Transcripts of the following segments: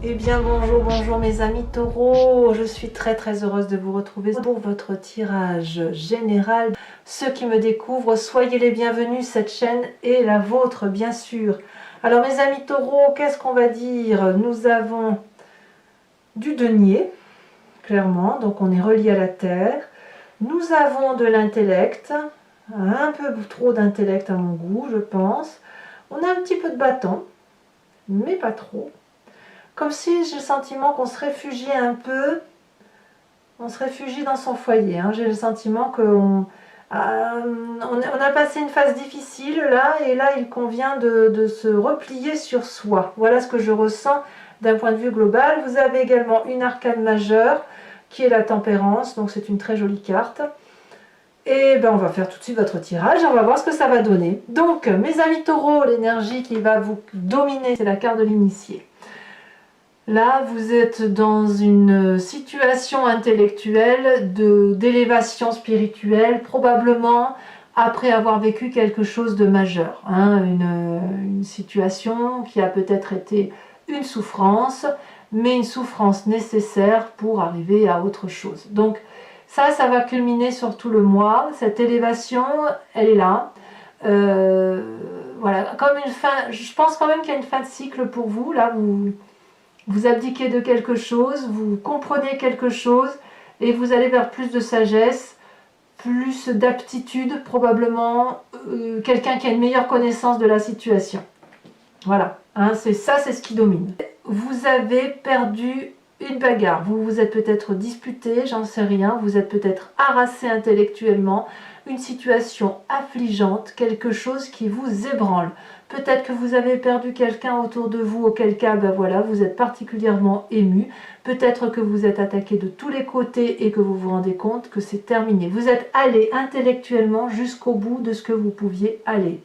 Eh bien bonjour, bonjour mes amis taureaux, je suis très heureuse de vous retrouver pour votre tirage général. Ceux qui me découvrent, soyez les bienvenus, cette chaîne est la vôtre bien sûr. Alors mes amis taureaux, qu'est-ce qu'on va dire? Nous avons du denier, clairement, donc on est relié à la terre. Nous avons de l'intellect, un peu trop d'intellect à mon goût je pense. On a un petit peu de bâton, mais pas trop. Comme si j'ai le sentiment qu'on se réfugie un peu, on se réfugie dans son foyer. Hein. J'ai le sentiment qu'on on a passé une phase difficile là, et là il convient de se replier sur soi. Voilà ce que je ressens d'un point de vue global. Vous avez également une arcane majeure qui est la tempérance, donc c'est une très jolie carte. Et ben on va faire tout de suite votre tirage, on va voir ce que ça va donner. Donc mes amis taureaux, l'énergie qui va vous dominer, c'est la carte de l'initié. Là, vous êtes dans une situation intellectuelle d'élévation spirituelle, probablement après avoir vécu quelque chose de majeur. Hein, une situation qui a peut-être été une souffrance, mais une souffrance nécessaire pour arriver à autre chose. Donc ça va culminer sur tout le mois. Cette élévation, elle est là. Voilà, comme une fin, je pense quand même qu'il y a une fin de cycle pour vous. Là, vous abdiquez de quelque chose, vous comprenez quelque chose et vous allez vers plus de sagesse, plus d'aptitude, probablement quelqu'un qui a une meilleure connaissance de la situation. Voilà, hein, c'est ce qui domine. Vous avez perdu une bagarre, vous vous êtes peut-être disputé, j'en sais rien, vous êtes peut-être harassé intellectuellement, une situation affligeante, quelque chose qui vous ébranle. Peut-être que vous avez perdu quelqu'un autour de vous, auquel cas, ben voilà, vous êtes particulièrement ému. Peut-être que vous êtes attaqué de tous les côtés et que vous vous rendez compte que c'est terminé. Vous êtes allé intellectuellement jusqu'au bout de ce que vous pouviez aller.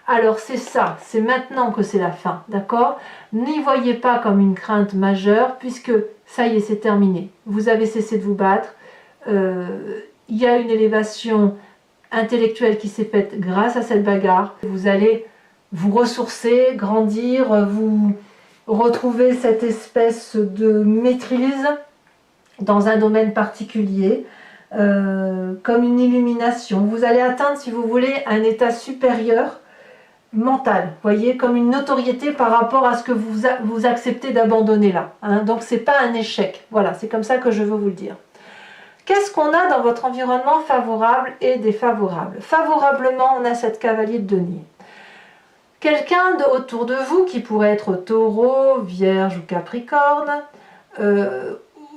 Alors c'est ça, c'est maintenant que c'est la fin, d'accord? N'y voyez pas comme une crainte majeure, puisque ça y est, c'est terminé. Vous avez cessé de vous battre. Il y a une élévation intellectuelle qui s'est faite grâce à cette bagarre. Vous allez vous ressourcer, grandir, vous retrouver cette espèce de maîtrise dans un domaine particulier, comme une illumination. Vous allez atteindre, si vous voulez, un état supérieur mental, voyez, comme une notoriété par rapport à ce que vous acceptez d'abandonner là. Hein. Donc c'est pas un échec. Voilà, c'est comme ça que je veux vous le dire. Qu'est-ce qu'on a dans votre environnement favorable et défavorable? Favorablement, on a cette cavalier de denier. Quelqu'un autour de vous qui pourrait être taureau, vierge ou capricorne,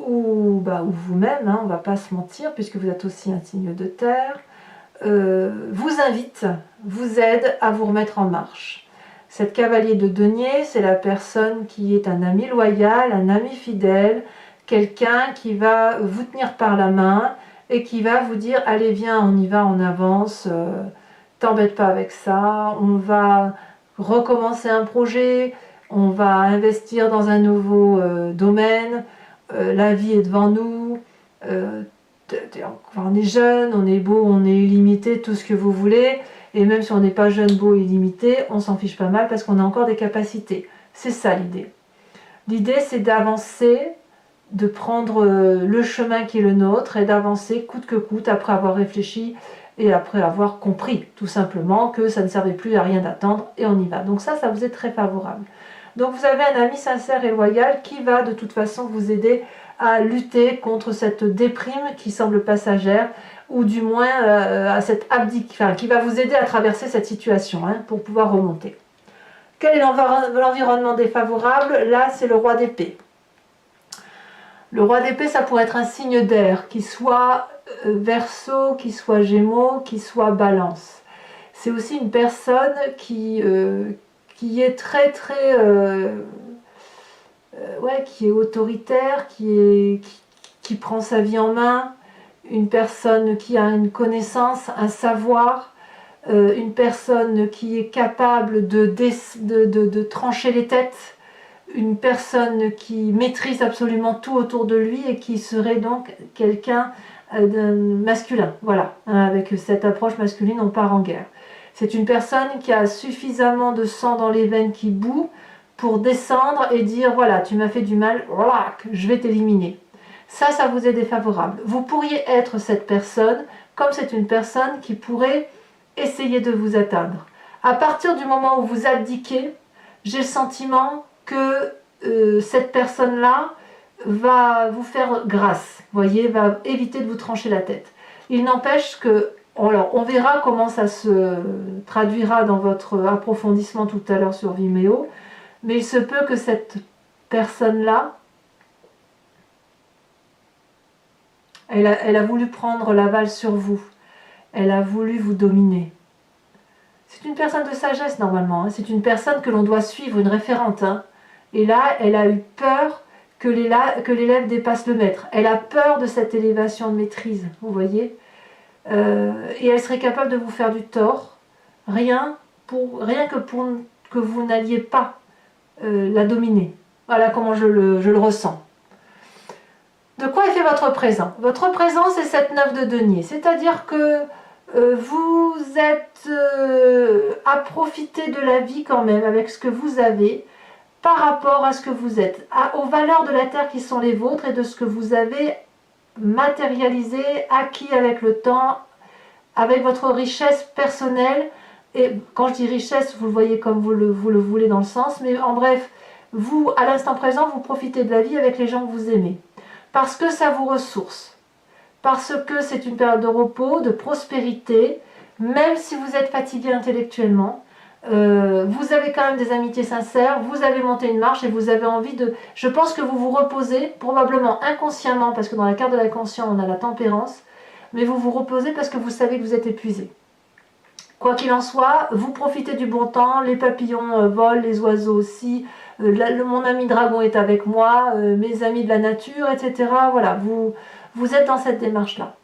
ou vous-même, hein, on ne va pas se mentir, puisque vous êtes aussi un signe de terre, vous invite, vous aide à vous remettre en marche. Cette cavalier de denier, c'est la personne qui est un ami loyal, un ami fidèle, quelqu'un qui va vous tenir par la main et qui va vous dire « Allez, viens, on y va, on avance, t'embête pas avec ça, on va recommencer un projet, on va investir dans un nouveau domaine, la vie est devant nous, on est jeune, on est beau, on est illimité, tout ce que vous voulez, et même si on n'est pas jeune, beau, illimité, on s'en fiche pas mal parce qu'on a encore des capacités. C'est ça l'idée. L'idée, c'est d'avancer, de prendre le chemin qui est le nôtre et d'avancer coûte que coûte après avoir réfléchi et après avoir compris tout simplement que ça ne servait plus à rien d'attendre et on y va. Donc ça vous est très favorable. Donc vous avez un ami sincère et loyal qui va de toute façon vous aider à lutter contre cette déprime qui semble passagère, ou du moins à cette abdication, qui va vous aider à traverser cette situation hein, pour pouvoir remonter. Quel est l'environnement défavorable? Là, c'est le roi d'épée. Le roi d'épée, ça pourrait être un signe d'air, qui soit Verseau, qui soit Gémeaux, qui soit Balance. C'est aussi une personne qui est qui est autoritaire, qui prend sa vie en main, une personne qui a une connaissance, un savoir, une personne qui est capable de trancher les têtes, une personne qui maîtrise absolument tout autour de lui et qui serait donc quelqu'un masculin. Voilà, hein, avec cette approche masculine, on part en guerre. C'est une personne qui a suffisamment de sang dans les veines qui bout pour descendre et dire voilà, tu m'as fait du mal, je vais t'éliminer. Ça vous est défavorable. Vous pourriez être cette personne, comme c'est une personne qui pourrait essayer de vous atteindre. À partir du moment où vous abdiquez, j'ai le sentiment que cette personne-là va vous faire grâce, voyez, va éviter de vous trancher la tête. Il n'empêche que, alors on verra comment ça se traduira dans votre approfondissement tout à l'heure sur Vimeo, mais il se peut que cette personne-là, elle a voulu prendre l'aval sur vous, elle a voulu vous dominer. C'est une personne de sagesse normalement, hein. C'est une personne que l'on doit suivre, une référente, hein. Et là, elle a eu peur que l'élève dépasse le maître. Elle a peur de cette élévation de maîtrise, vous voyez. Et elle serait capable de vous faire du tort, rien que pour que vous n'alliez pas la dominer. Voilà comment je le ressens. De quoi est fait votre présent? Votre présent, c'est cette 9 de denier. C'est-à-dire que vous êtes à profiter de la vie quand même avec ce que vous avez par rapport à ce que vous êtes, aux valeurs de la terre qui sont les vôtres et de ce que vous avez matérialisé, acquis avec le temps, avec votre richesse personnelle. Et quand je dis richesse, vous le voyez comme vous le voulez dans le sens, mais en bref, vous, à l'instant présent, vous profitez de la vie avec les gens que vous aimez. Parce que ça vous ressource. Parce que c'est une période de repos, de prospérité, même si vous êtes fatigué intellectuellement. Vous avez quand même des amitiés sincères, vous avez monté une marche et vous avez envie de... Je pense que vous vous reposez, probablement inconsciemment, parce que dans la carte de l'inconscient, on a la tempérance, mais vous vous reposez parce que vous savez que vous êtes épuisé. Quoi qu'il en soit, vous profitez du bon temps, les papillons volent, les oiseaux aussi, mon ami dragon est avec moi, mes amis de la nature, etc. Voilà, vous êtes dans cette démarche-là.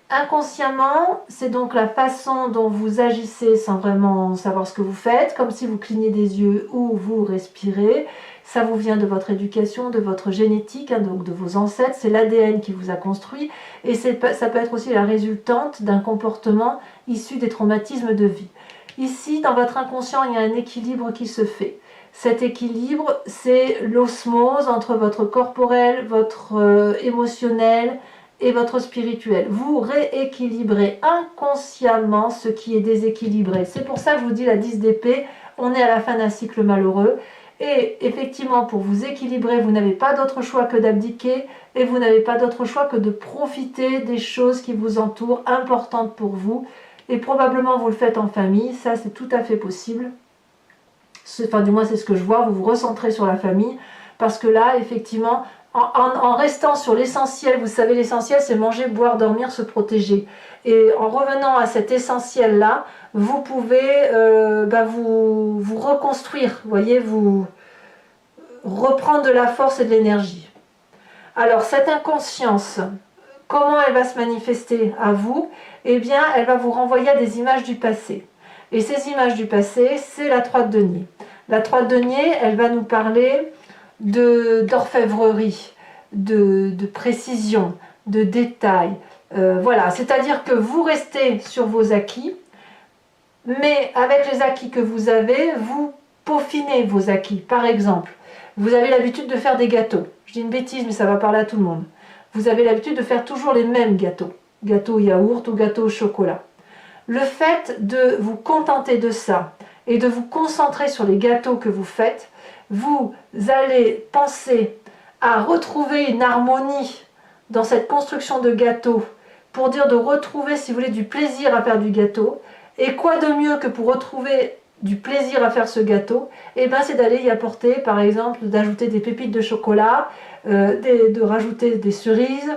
Inconsciemment, c'est donc la façon dont vous agissez sans vraiment savoir ce que vous faites, comme si vous clignez des yeux ou vous respirez. Ça vous vient de votre éducation, de votre génétique, hein, donc de vos ancêtres, c'est l'ADN qui vous a construit, et ça peut être aussi la résultante d'un comportement issu des traumatismes de vie. Ici, dans votre inconscient, il y a un équilibre qui se fait. Cet équilibre, c'est l'osmose entre votre corporel, votre émotionnel et votre spirituel. Vous rééquilibrez inconsciemment ce qui est déséquilibré. C'est pour ça que je vous dis la 10 d'épée, on est à la fin d'un cycle malheureux. Et effectivement, pour vous équilibrer, vous n'avez pas d'autre choix que d'abdiquer et vous n'avez pas d'autre choix que de profiter des choses qui vous entourent, importantes pour vous. Et probablement vous le faites en famille, ça c'est tout à fait possible. Enfin du moins c'est ce que je vois, vous vous recentrez sur la famille parce que là effectivement en restant sur l'essentiel, vous savez l'essentiel c'est manger, boire, dormir, se protéger. Et en revenant à cet essentiel là, vous pouvez vous reconstruire, voyez, vous reprendre de la force et de l'énergie. Alors cette inconscience, comment elle va se manifester à vous? Eh bien, elle va vous renvoyer à des images du passé. Et ces images du passé, c'est la 3 de denier. La 3 de denier, elle va nous parler d'orfèvrerie, de précision, de détails. Voilà, c'est-à-dire que vous restez sur vos acquis, mais avec les acquis que vous avez, vous peaufinez vos acquis. Par exemple, vous avez l'habitude de faire des gâteaux. Je dis une bêtise, mais ça va parler à tout le monde. Vous avez l'habitude de faire toujours les mêmes gâteaux. Gâteau yaourt ou gâteau au chocolat. Le fait de vous contenter de ça et de vous concentrer sur les gâteaux que vous faites, vous allez penser à retrouver une harmonie dans cette construction de gâteau pour dire de retrouver, si vous voulez, du plaisir à faire du gâteau. Et quoi de mieux que pour retrouver du plaisir à faire ce gâteau, et ben c'est d'aller y apporter, par exemple, d'ajouter des pépites de chocolat, de rajouter des cerises,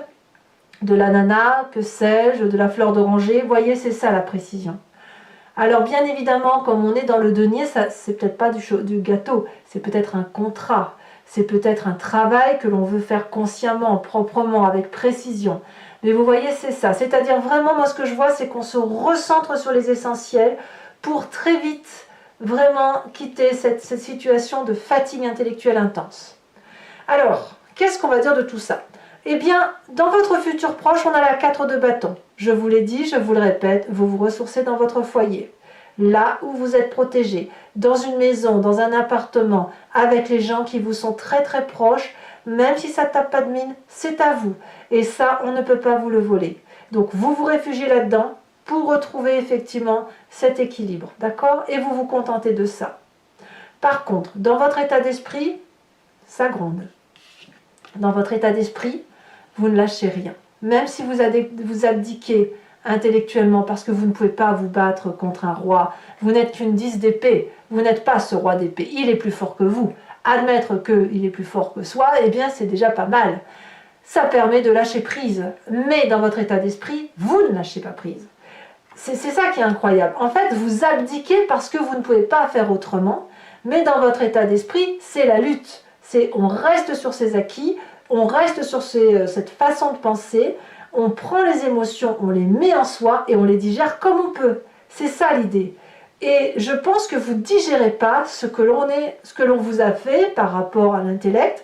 de l'ananas, que sais-je, de la fleur d'oranger. Vous voyez, c'est ça la précision. Alors bien évidemment, comme on est dans le denier, c'est peut-être pas du gâteau, c'est peut-être un contrat, c'est peut-être un travail que l'on veut faire consciemment, proprement, avec précision. Mais vous voyez, c'est ça. C'est-à-dire vraiment, moi ce que je vois, c'est qu'on se recentre sur les essentiels pour très vite vraiment quitter cette situation de fatigue intellectuelle intense. Alors, qu'est-ce qu'on va dire de tout ça? Eh bien, dans votre futur proche, on a la 4 de bâton. Je vous l'ai dit, je vous le répète, vous vous ressourcez dans votre foyer. là où vous êtes protégé, dans une maison, dans un appartement, avec les gens qui vous sont très très proches, même si ça ne tape pas de mine, c'est à vous. Et ça, on ne peut pas vous le voler. Donc vous vous réfugiez là-dedans pour retrouver effectivement cet équilibre, d'accord? Et vous vous contentez de ça. Par contre, dans votre état d'esprit, ça gronde. Dans votre état d'esprit, vous ne lâchez rien. Même si vous abdiquez intellectuellement parce que vous ne pouvez pas vous battre contre un roi, vous n'êtes qu'une 10 d'épée, vous n'êtes pas ce roi d'épée, il est plus fort que vous. Admettre qu'il est plus fort que soi, eh bien c'est déjà pas mal. Ça permet de lâcher prise. Mais dans votre état d'esprit, vous ne lâchez pas prise. C'est ça qui est incroyable. En fait, vous abdiquez parce que vous ne pouvez pas faire autrement, mais dans votre état d'esprit, c'est la lutte. On reste sur ses acquis, on reste sur cette façon de penser, on prend les émotions, on les met en soi et on les digère comme on peut. C'est ça l'idée. Et je pense que vous ne digérez pas ce que l'on vous a fait par rapport à l'intellect.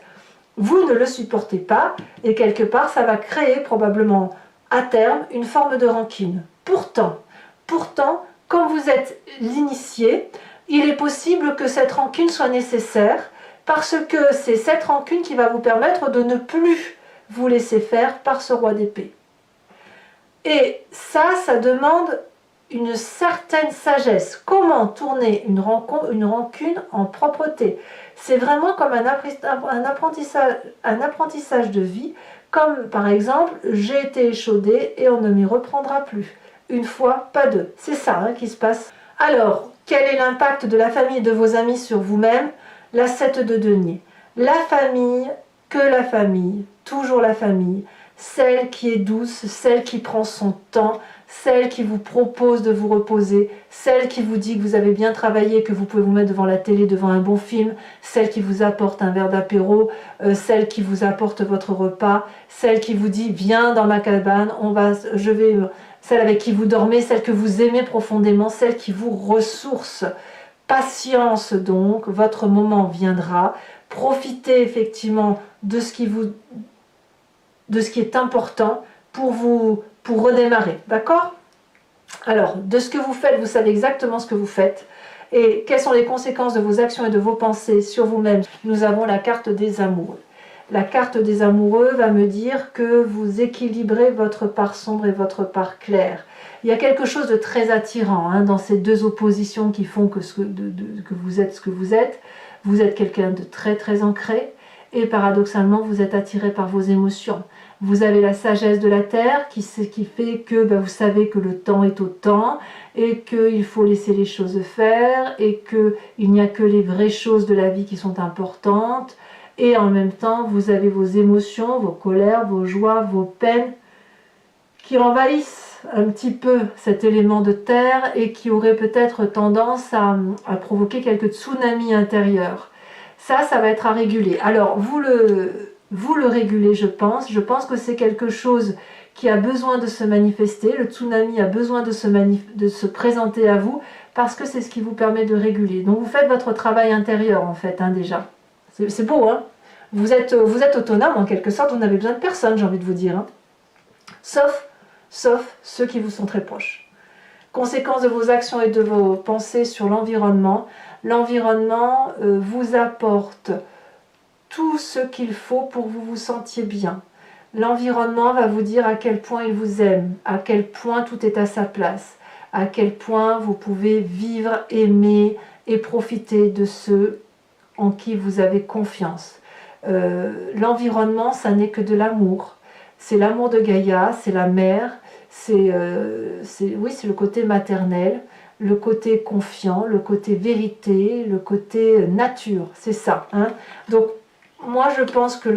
Vous ne le supportez pas et quelque part ça va créer probablement à terme une forme de rancune. Pourtant, quand vous êtes l'initié, il est possible que cette rancune soit nécessaire parce que c'est cette rancune qui va vous permettre de ne plus vous laisser faire par ce roi d'épée. Et ça demande une certaine sagesse. Comment tourner une rancune en propreté? C'est vraiment comme un apprentissage de vie, comme par exemple, j'ai été échaudé et on ne m'y reprendra plus. Une fois, pas deux. C'est ça qui se passe. Alors, quel est l'impact de la famille et de vos amis sur vous-même? La 7 de denier. La famille, que la famille, toujours la famille, celle qui est douce, celle qui prend son temps, celle qui vous propose de vous reposer, celle qui vous dit que vous avez bien travaillé, que vous pouvez vous mettre devant la télé, devant un bon film, celle qui vous apporte un verre d'apéro, celle qui vous apporte votre repas, celle qui vous dit viens dans ma cabane, celle avec qui vous dormez, celle que vous aimez profondément, celle qui vous ressource. Patience donc, votre moment viendra. Profitez effectivement de ce qui est important pour redémarrer, d'accord? Alors, de ce que vous faites, vous savez exactement ce que vous faites. Et quelles sont les conséquences de vos actions et de vos pensées sur vous-même? Nous avons la carte des amoureux. La carte des amoureux va me dire que vous équilibrez votre part sombre et votre part claire. Il y a quelque chose de très attirant dans ces deux oppositions qui font que vous êtes ce que vous êtes. Vous êtes quelqu'un de très très ancré et paradoxalement vous êtes attiré par vos émotions. Vous avez la sagesse de la terre qui fait que vous savez que le temps est au temps et qu'il faut laisser les choses faire et qu'il n'y a que les vraies choses de la vie qui sont importantes. Et en même temps, vous avez vos émotions, vos colères, vos joies, vos peines qui envahissent un petit peu cet élément de terre et qui auraient peut-être tendance à provoquer quelques tsunamis intérieurs. Ça va être à réguler. Alors, vous le régulez, je pense. Je pense que c'est quelque chose qui a besoin de se manifester. Le tsunami a besoin de se présenter à vous parce que c'est ce qui vous permet de réguler. Donc, vous faites votre travail intérieur, en fait, déjà. C'est beau, hein? Vous êtes autonome, en quelque sorte. Vous n'avez besoin de personne, j'ai envie de vous dire. Sauf ceux qui vous sont très proches. Conséquence de vos actions et de vos pensées sur l'environnement. L'environnement vous apporte tout ce qu'il faut pour que vous vous sentiez bien. L'environnement va vous dire à quel point il vous aime, à quel point tout est à sa place, à quel point vous pouvez vivre, aimer et profiter de ceux en qui vous avez confiance. L'environnement, ça n'est que de l'amour. C'est l'amour de Gaïa, c'est la mère, c'est le côté maternel, le côté confiant, le côté vérité, le côté nature, c'est ça. Donc, moi je pense que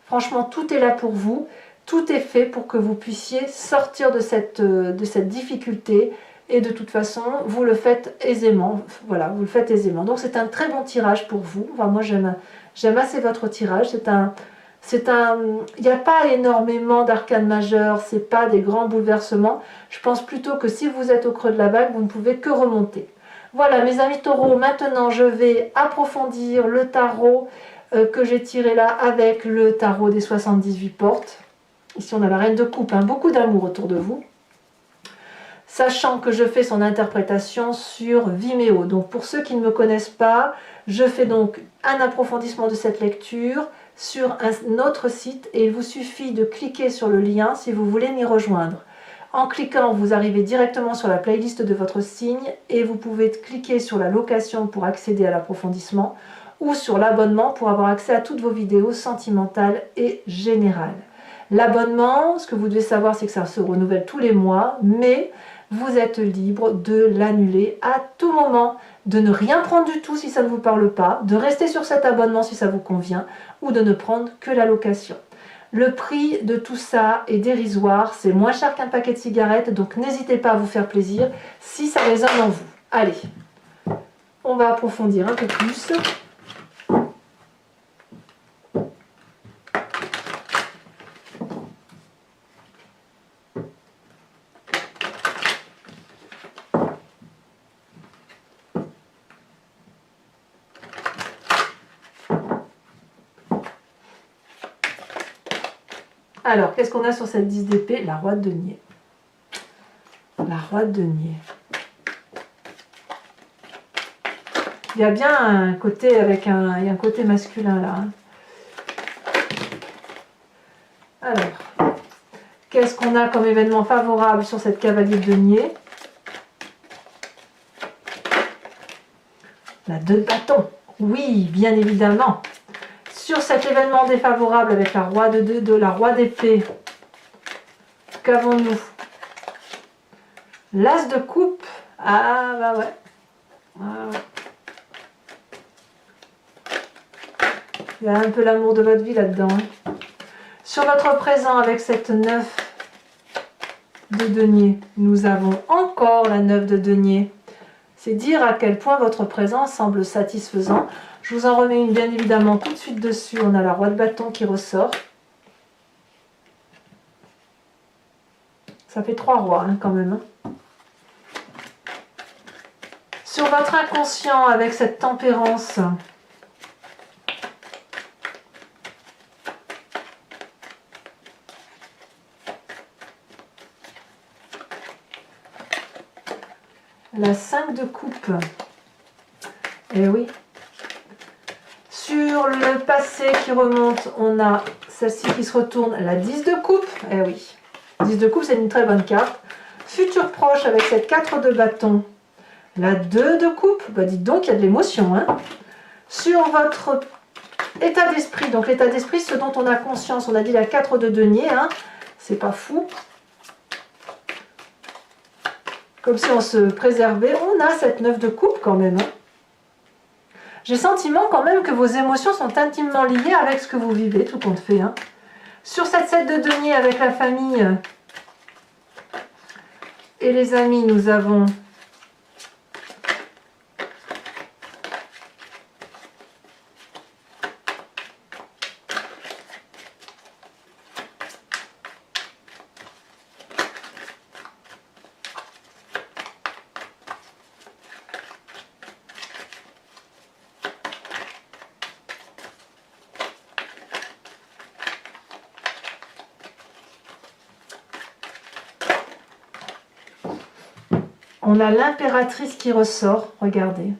franchement, tout est là pour vous, tout est fait pour que vous puissiez sortir de cette difficulté et de toute façon, vous le faites aisément. Voilà, vous le faites aisément. Donc, c'est un très bon tirage pour vous. Enfin, moi, j'aime assez votre tirage. Il n'y a pas énormément d'arcanes majeures, c'est pas des grands bouleversements. Je pense plutôt que si vous êtes au creux de la vague, vous ne pouvez que remonter. Voilà, mes amis taureaux, maintenant je vais approfondir le tarot que j'ai tiré là avec le tarot des 78 portes. Ici on a la reine de coupe, beaucoup d'amour autour de vous. sachant que je fais son interprétation sur Vimeo. Donc pour ceux qui ne me connaissent pas, je fais donc un approfondissement de cette lecture sur un autre site et il vous suffit de cliquer sur le lien si vous voulez m'y rejoindre. En cliquant, vous arrivez directement sur la playlist de votre signe et vous pouvez cliquer sur la location pour accéder à l'approfondissement ou sur l'abonnement pour avoir accès à toutes vos vidéos sentimentales et générales. L'abonnement, ce que vous devez savoir, c'est que ça se renouvelle tous les mois, mais vous êtes libre de l'annuler à tout moment, de ne rien prendre du tout si ça ne vous parle pas, de rester sur cet abonnement si ça vous convient, ou de ne prendre que la location. Le prix de tout ça est dérisoire, c'est moins cher qu'un paquet de cigarettes, donc n'hésitez pas à vous faire plaisir si ça résonne en vous. Allez, on va approfondir un peu plus. Alors, qu'est-ce qu'on a sur cette 10 d'épée? La roi de denier. La roi de denier. Il y a bien un côté avec il y a un côté masculin là. Alors, qu'est-ce qu'on a comme événement favorable sur cette cavalier de denier? La 2 de bâton. Oui, bien évidemment. Sur cet événement défavorable avec la roi la roi d'épée, qu'avons-nous? L'as de coupe. Ah bah ouais. Ah, ouais. Il y a un peu l'amour de votre vie là-dedans. Hein. Sur votre présent avec cette 9 de denier, nous avons encore la 9 de denier. C'est dire à quel point votre présent semble satisfaisant. Je vous en remets une bien évidemment tout de suite dessus. On a la roi de bâton qui ressort. Ça fait 3 rois hein, quand même. Hein. Sur votre inconscient avec cette tempérance, la 5 de coupe. Eh oui. Sur le passé qui remonte, on a celle-ci qui se retourne, la 10 de coupe. Eh oui. 10 de coupe, c'est une très bonne carte. Futur proche avec cette 4 de bâton. La 2 de coupe. Bah dites donc, il y a de l'émotion. Hein. Sur votre état d'esprit, donc l'état d'esprit, ce dont on a conscience, on a dit la 4 de denier. Hein. C'est pas fou. Comme si on se préservait. On a cette 9 de coupe quand même. Hein. J'ai sentiment quand même que vos émotions sont intimement liées avec ce que vous vivez, tout compte fait. Hein. Sur cette 7 de denier avec la famille et les amis, nous avons on a l'impératrice qui ressort, regardez,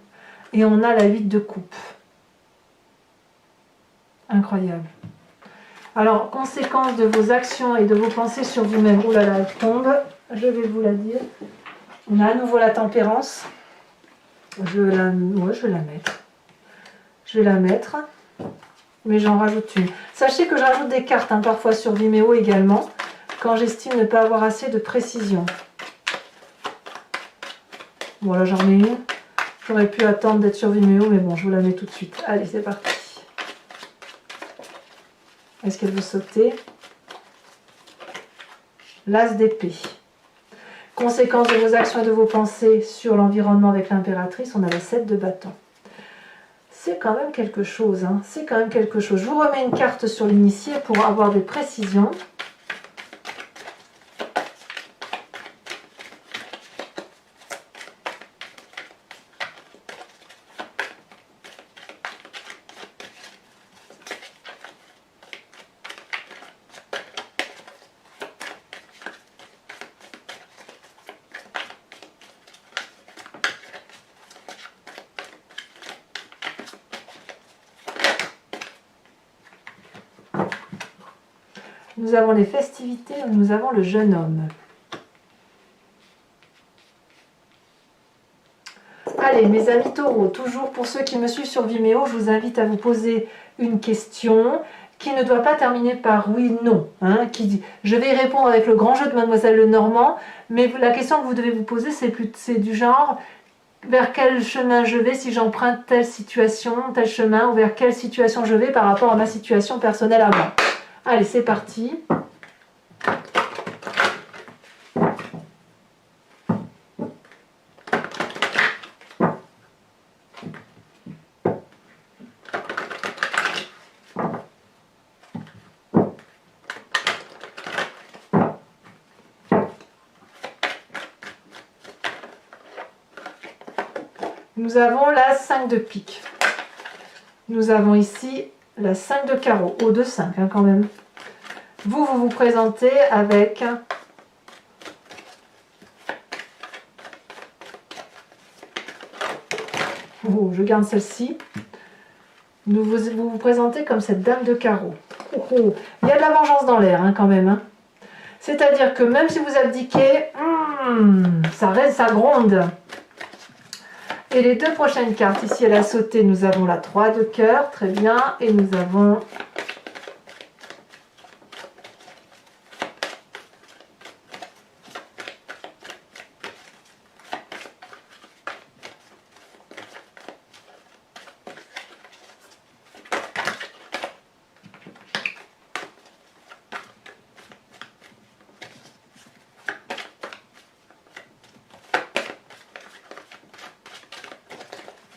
et on a la 8 de coupe. Incroyable. Alors, conséquence de vos actions et de vos pensées sur vous-même. Oh là là, elle tombe, je vais vous la dire. On a à nouveau la tempérance. Je vais la mettre. Je vais la mettre, mais j'en rajoute une. Sachez que je rajoute des cartes, hein, parfois sur Vimeo également, quand j'estime ne pas avoir assez de précision. Bon là j'en ai une, j'aurais pu attendre d'être sur Vimeo, mais bon je vous la mets tout de suite. Allez c'est parti. Est-ce qu'elle veut sauter? L'as d'épée. Conséquence de vos actions et de vos pensées sur l'environnement avec l'impératrice, on a la 7 de bâton. C'est quand même quelque chose, hein. C'est quand même quelque chose. Je vous remets une carte sur l'initié pour avoir des précisions. nous avons les festivités, nous avons le jeune homme. Allez, mes amis taureaux, toujours pour ceux qui me suivent sur Vimeo, je vous invite à vous poser une question qui ne doit pas terminer par oui, non. Hein, qui dit, je vais y répondre avec le grand jeu de Mademoiselle Lenormand, mais la question que vous devez vous poser, c'est du genre, vers quel chemin je vais si j'emprunte telle situation, tel chemin, ou vers quelle situation je vais par rapport à ma situation personnelle à moi. Allez, c'est parti. Nous avons la 5 de pique. Nous avons ici la 5 de carreau, haut de 5 hein, quand même. Vous vous présentez avec oh, je garde celle-ci. Vous vous présentez comme cette dame de carreau. Oh, oh. Il y a de la vengeance dans l'air hein, quand même. Hein. C'est-à-dire que même si vous abdiquez, ça reste, ça gronde. Et les deux prochaines cartes, ici elle a sauté, nous avons la 3 de cœur, très bien, et nous avons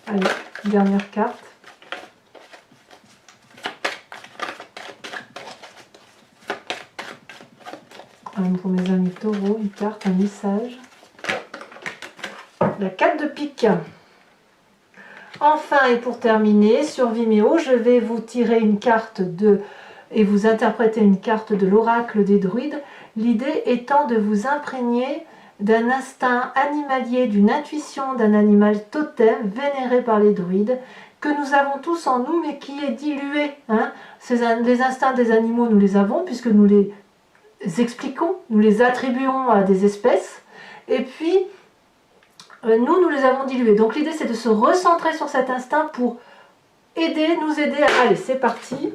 allez, dernière carte. Pour mes amis taureaux, une carte, un message. La 4 de pique. Enfin, et pour terminer, sur Vimeo, je vais vous tirer une carte et vous interpréter une carte de l'oracle des druides. L'idée étant de vous imprégner d'un instinct animalier, d'une intuition d'un animal totem vénéré par les druides, que nous avons tous en nous, mais qui est dilué. Hein. Les instincts des animaux, nous les avons, puisque nous les expliquons, nous les attribuons à des espèces, et puis nous les avons dilués. Donc l'idée, c'est de se recentrer sur cet instinct pour nous aider. Allez, c'est parti.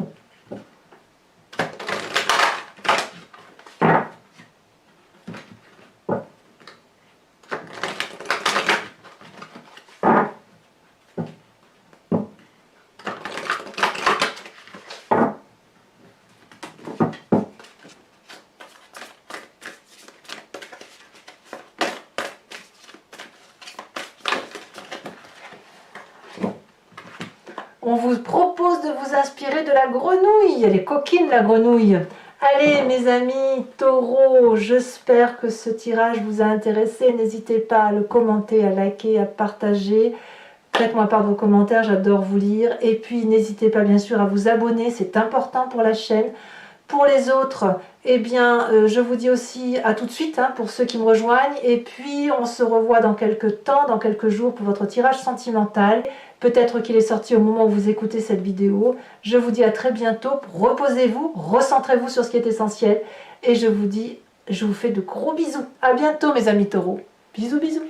On vous propose de vous inspirer de la grenouille. Elle est coquine, la grenouille. Allez, mes amis taureaux, j'espère que ce tirage vous a intéressé. N'hésitez pas à le commenter, à liker, à partager. Faites-moi part de vos commentaires, j'adore vous lire. Et puis, n'hésitez pas, bien sûr, à vous abonner. C'est important pour la chaîne. Pour les autres, eh bien, je vous dis aussi à tout de suite hein, pour ceux qui me rejoignent. Et puis, on se revoit dans quelques temps, dans quelques jours pour votre tirage sentimental. Peut-être qu'il est sorti au moment où vous écoutez cette vidéo. Je vous dis à très bientôt. Reposez-vous, recentrez-vous sur ce qui est essentiel. Et je vous dis, je vous fais de gros bisous. À bientôt, mes amis taureaux. Bisous, bisous.